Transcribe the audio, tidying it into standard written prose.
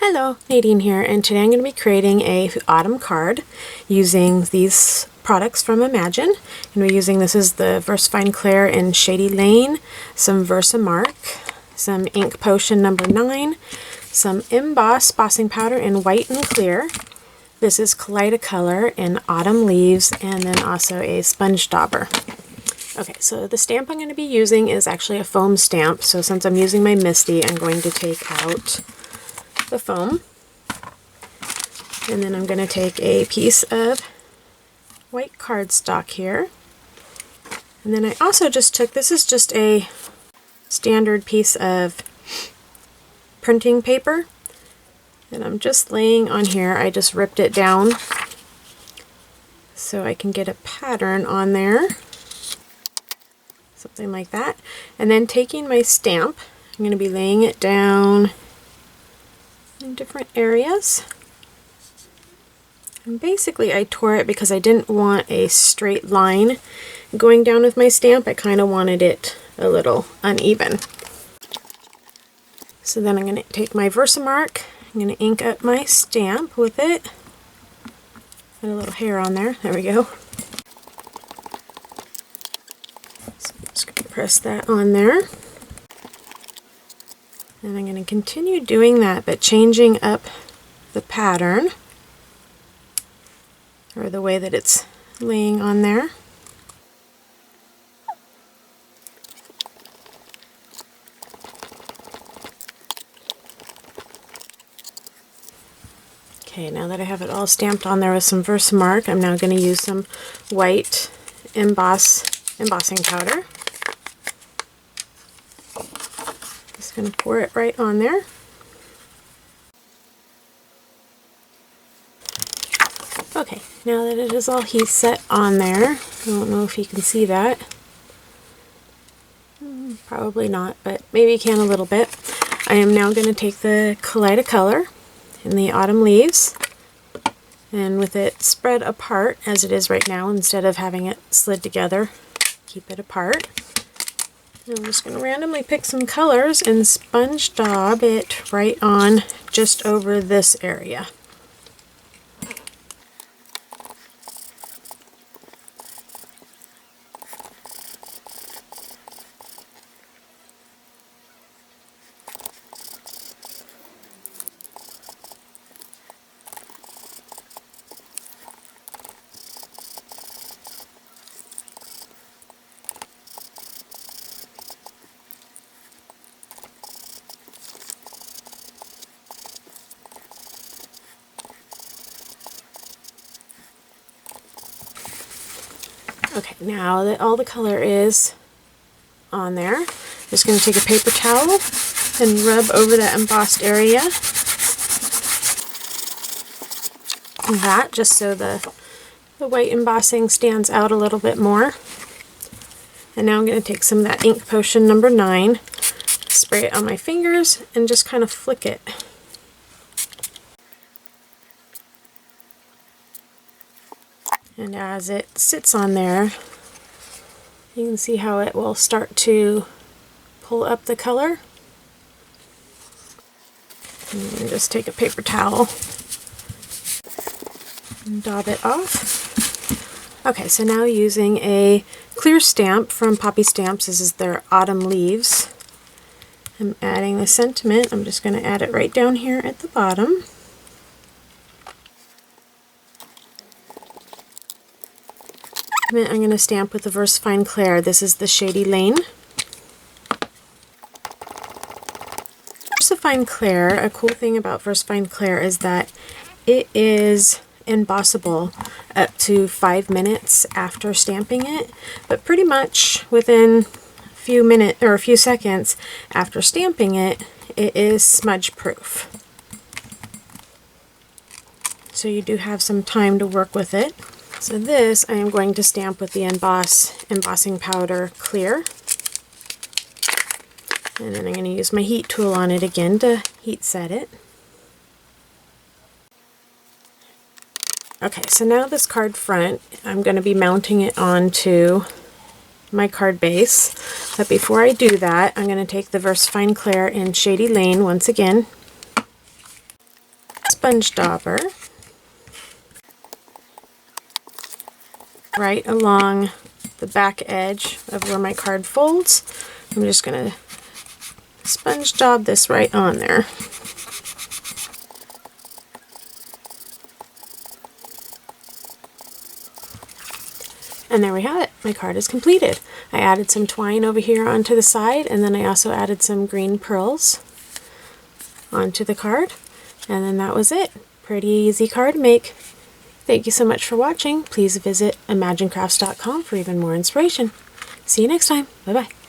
Hello, Nadine here, and today I'm going to be creating a autumn card using these products from Imagine. And we're using, this is the VersaFine Clair in Shady Lane, some Versamark, some Ink Potion number 9, some Emboss Bossing Powder in white and clear. This is Kaleidocolor in Autumn Leaves, and then also a sponge dauber. Okay, so the stamp I'm going to be using is actually a foam stamp, so since I'm using my Misty, I'm going to take out the foam, and then I'm going to take a piece of white cardstock here, and then I also just took, this is just a standard piece of printing paper, and I'm just laying on here. I just ripped it down so I can get a pattern on there, something like that, and then taking my stamp, I'm going to be laying it down in different areas. And basically I tore it because I didn't want a straight line going down with my stamp. I kind of wanted it a little uneven. So then I'm going to take my Versamark, I'm going to ink up my stamp with it. Got a little hair on there. There we go. So I'm just going to press that on there. And I'm going to continue doing that, but changing up the pattern, or the way that it's laying on there. Okay, now that I have it all stamped on there with some Versamark, I'm now going to use some white embossing powder. Going to pour it right on there. Okay, now that it is all heat set on there, I don't know if you can see that. Probably not, but maybe you can a little bit. I am now going to take the Kaleidocolor in the Autumn Leaves, and with it spread apart as it is right now, instead of having it slid together, keep it apart. I'm just going to randomly pick some colors and sponge daub it right on just over this area. Okay, now that all the color is on there, I'm just going to take a paper towel and rub over that embossed area. And that, just so the white embossing stands out a little bit more. And now I'm going to take some of that Ink Potion number 9, spray it on my fingers, and just kind of flick it. And as it sits on there, you can see how it will start to pull up the color. And just take a paper towel and daub it off. Okay, so now using a clear stamp from Poppy Stamps, this is their Autumn Leaves. I'm adding the sentiment. I'm just going to add it right down here at the bottom. I'm going to stamp with the VersaFine Clair. This is the Shady Lane. VersaFine Clair, a cool thing about VersaFine Clair is that it is embossable up to 5 minutes after stamping it, but pretty much within a few minutes or a few seconds after stamping it, it is smudge proof. So you do have some time to work with it. So this I am going to stamp with the embossing powder clear, and then I'm going to use my heat tool on it again to heat set it. Okay, so now this card front, I'm going to be mounting it onto my card base, but before I do that, I'm going to take the VersaFine Clair in Shady Lane once again, sponge dauber right along the back edge of where my card folds. I'm just going to sponge daub this right on there. And there we have it. My card is completed. I added some twine over here onto the side, and then I also added some green pearls onto the card. And then that was it. Pretty easy card to make. Thank you so much for watching. Please visit imaginecrafts.com for even more inspiration. See you next time. Bye-bye.